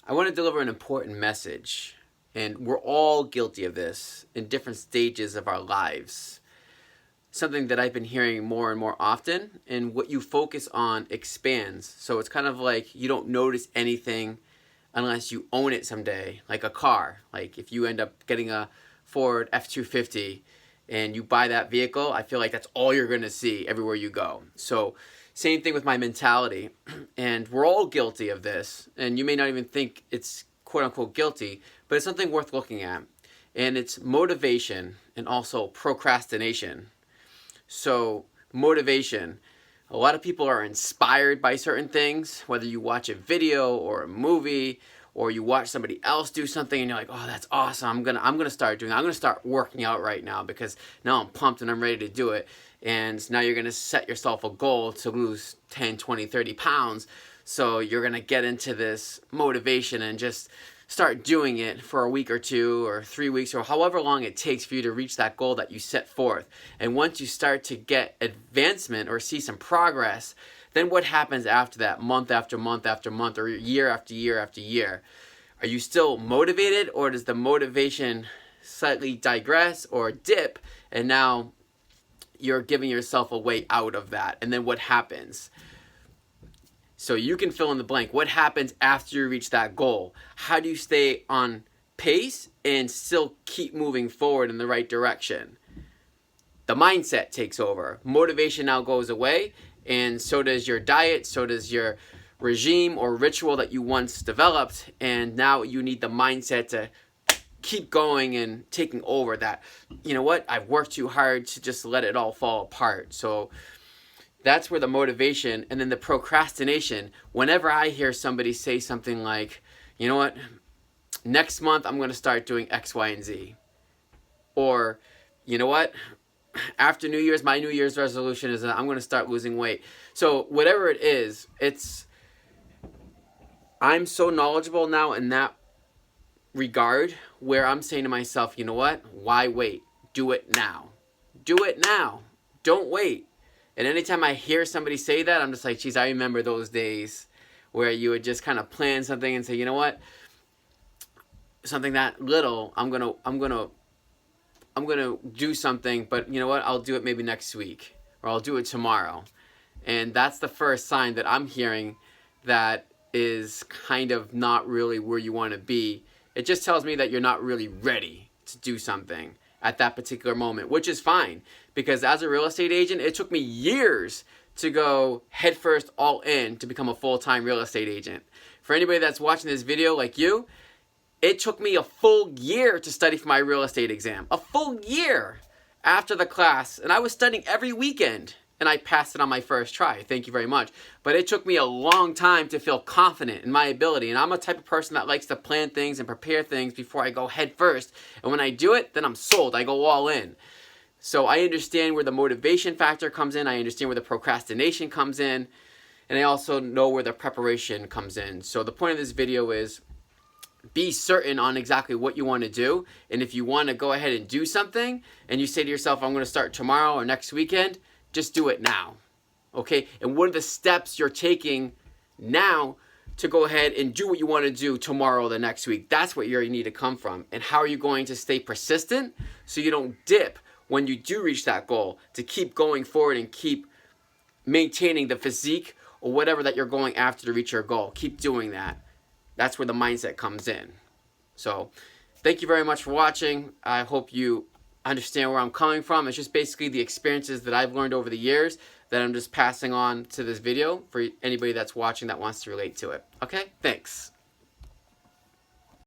I want to deliver an important message, and we're all guilty of this in different stages of our lives. Something that I've been hearing more and more often, and what you focus on expands. So it's kind of like you don't notice anything unless you own it someday, like a car. Like if you end up getting a Ford F-250 and you buy that vehicle, I feel like that's all you're going to see everywhere you go. So same thing with my mentality. And we're all guilty of this. And you may not even think it's quote unquote guilty, but it's something worth looking at. And it's motivation and also procrastination. So motivation. A lot of people are inspired by certain things, whether you watch a video or a movie, or you watch somebody else do something and you're like, oh, that's awesome. I'm gonna start doing that. I'm gonna start working out right now because now I'm pumped and I'm ready to do it. And now you're gonna set yourself a goal to lose 10, 20, 30 pounds. So you're gonna get into this motivation and just start doing it for a week or 2 or 3 weeks or however long it takes for you to reach that goal that you set forth. And once you start to get advancement or see some progress, then what happens after that, month after month after month, or year after year after year? Are you still motivated, or does the motivation slightly digress or dip, and now you're giving yourself a way out of that? And then what happens? So you can fill in the blank. What happens after you reach that goal? How do you stay on pace and still keep moving forward in the right direction? The mindset takes over. Motivation now goes away, and so does your diet, so does your regime or ritual that you once developed, and now you need the mindset to keep going and taking over that, you know what, I've worked too hard to just let it all fall apart. So that's where the motivation, and then the procrastination. Whenever I hear somebody say something like, you know what, next month I'm going to start doing X, Y, and Z. Or, you know what, after New Year's, my New Year's resolution is that I'm going to start losing weight. So whatever it is, I'm so knowledgeable now in that regard where I'm saying to myself, you know what, why wait? Do it now. Do it now. Don't wait. And anytime I hear somebody say that, I'm just like, geez, I remember those days where you would just kind of plan something and say, you know what, something that little, I'm gonna do something, but you know what, I'll do it maybe next week, or I'll do it tomorrow. And that's the first sign that I'm hearing that is kind of not really where you want to be. It just tells me that you're not really ready to do something at that particular moment, which is fine, because as a real estate agent, it took me years to go headfirst all in to become a full-time real estate agent. For anybody that's watching this video like you, it took me a full year to study for my real estate exam. A full year after the class, and I was studying every weekend, and I passed it on my first try. Thank you very much. But it took me a long time to feel confident in my ability. And I'm a type of person that likes to plan things and prepare things before I go head first. And when I do it, then I'm sold. I go all in. So I understand where the motivation factor comes in. I understand where the procrastination comes in. And I also know where the preparation comes in. So the point of this video is be certain on exactly what you want to do. And if you want to go ahead and do something, and you say to yourself, I'm going to start tomorrow or next weekend, just do it now, okay? And what are the steps you're taking now to go ahead and do what you want to do tomorrow or the next week? That's what you need to come from. And how are you going to stay persistent so you don't dip when you do reach that goal, to keep going forward and keep maintaining the physique or whatever that you're going after to reach your goal? Keep doing that. That's where the mindset comes in. So thank you very much for watching. I hope you understand where I'm coming from. It's just basically the experiences that I've learned over the years that I'm just passing on to this video for anybody that's watching that wants to relate to it. Okay, thanks.